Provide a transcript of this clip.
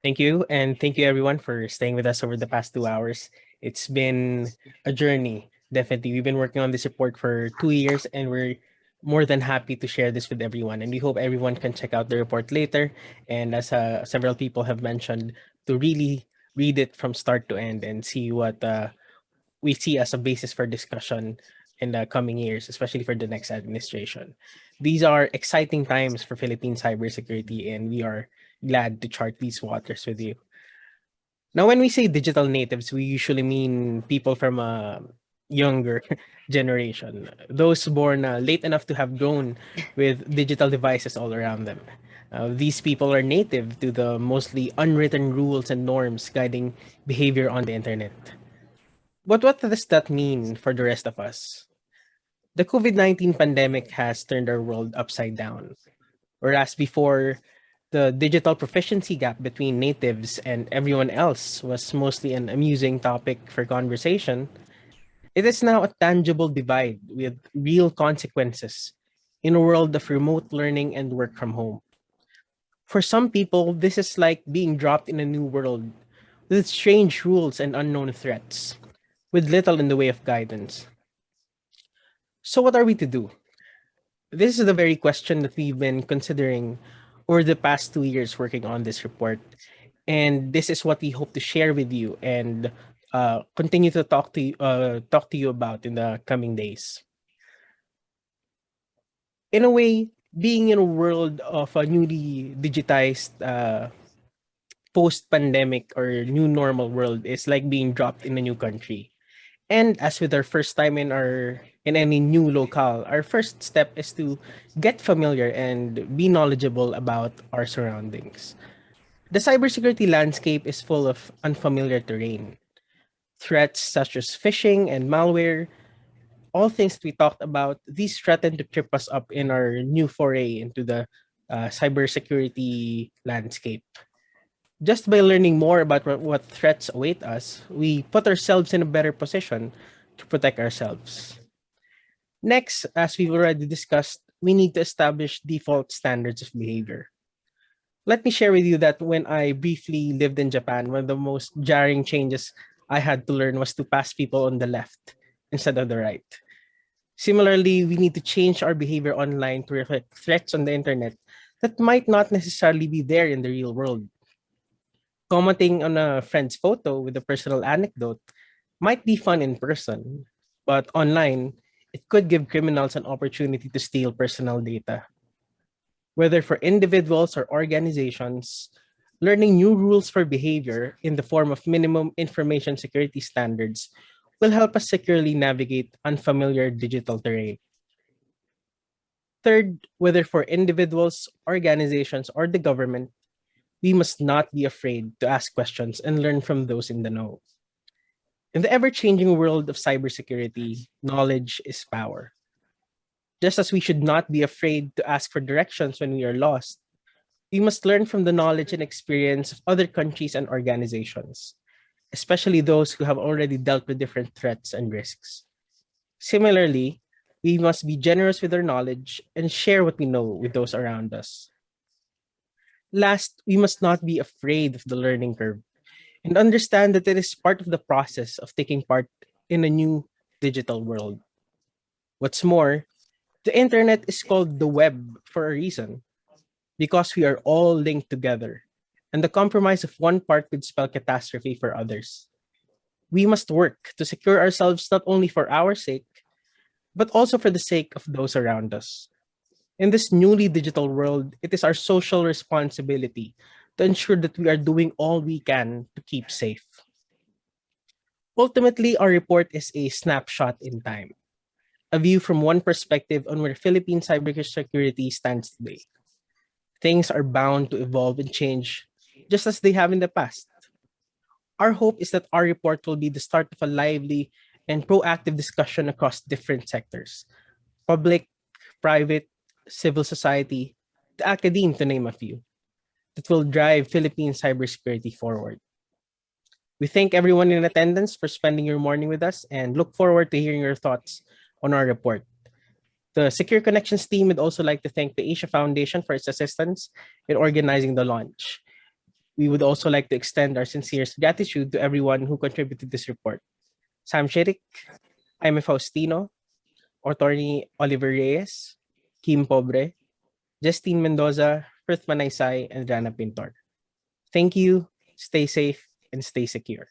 Thank you, and thank you everyone for staying with us over the past 2 hours. It's been a journey, definitely. We've been working on this report for 2 years, and we're more than happy to share this with everyone. And we hope everyone can check out the report later. And as several people have mentioned, to really read it from start to end and see what we see as a basis for discussion in the coming years, especially for the next administration. These are exciting times for Philippine cybersecurity, and we are glad to chart these waters with you. Now, when we say digital natives, we usually mean people from a younger generation, those born late enough to have grown with digital devices all around them. These people are native to the mostly unwritten rules and norms guiding behavior on the internet. But what does that mean for the rest of us? The COVID-19 pandemic has turned our world upside down. Whereas before, the digital proficiency gap between natives and everyone else was mostly an amusing topic for conversation, it is now a tangible divide with real consequences in a world of remote learning and work from home. For some people, this is like being dropped in a new world with strange rules and unknown threats, with little in the way of guidance. So, what are we to do? This is the very question that we've been considering over the past 2 years working on this report. And this is what we hope to share with you and continue to talk to you about in the coming days. In a way, being in a world of a newly digitized post-pandemic or new normal world is like being dropped in a new country. And as with our first time in any new locale, our first step is to get familiar and be knowledgeable about our surroundings. The cybersecurity landscape is full of unfamiliar terrain. Threats such as phishing and malware, all things we talked about, these threaten to trip us up in our new foray into the cybersecurity landscape. Just by learning more about what threats await us, we put ourselves in a better position to protect ourselves. Next, as we've already discussed, we need to establish default standards of behavior. Let me share with you that when I briefly lived in Japan, one of the most jarring changes I had to learn was to pass people on the left instead of the right. Similarly, we need to change our behavior online to reflect threats on the internet that might not necessarily be there in the real world. Commenting on a friend's photo with a personal anecdote might be fun in person, but online, it could give criminals an opportunity to steal personal data. Whether for individuals or organizations, learning new rules for behavior in the form of minimum information security standards will help us securely navigate unfamiliar digital terrain. Third, whether for individuals, organizations, or the government, we must not be afraid to ask questions and learn from those in the know. In the ever changing world of cybersecurity, knowledge is power. Just as we should not be afraid to ask for directions when we are lost, we must learn from the knowledge and experience of other countries and organizations, especially those who have already dealt with different threats and risks. Similarly, we must be generous with our knowledge and share what we know with those around us. Last, we must not be afraid of the learning curve and understand that it is part of the process of taking part in a new digital world. What's more, the internet is called the web for a reason because we are all linked together, and the compromise of one part could spell catastrophe for others. We must work to secure ourselves not only for our sake, but also for the sake of those around us. In this newly digital world, it is our social responsibility to ensure that we are doing all we can to keep safe. Ultimately, our report is a snapshot in time, a view from one perspective on where Philippine cybersecurity stands today. Things are bound to evolve and change just as they have in the past. Our hope is that our report will be the start of a lively and proactive discussion across different sectors: public, private, civil society, the academe, to name a few, that will drive Philippine cybersecurity forward. We thank everyone in attendance for spending your morning with us and look forward to hearing your thoughts on our report. The Secure Connections team would also like to thank the Asia Foundation for its assistance in organizing the launch. We would also like to extend our sincerest gratitude to everyone who contributed to this report. Sam Shirik, Jaime Faustino, Attorney Oliver Reyes, Kim Pobre, Justine Mendoza, Frith Manaysay, and Rana Pintor. Thank you, stay safe, and stay secure.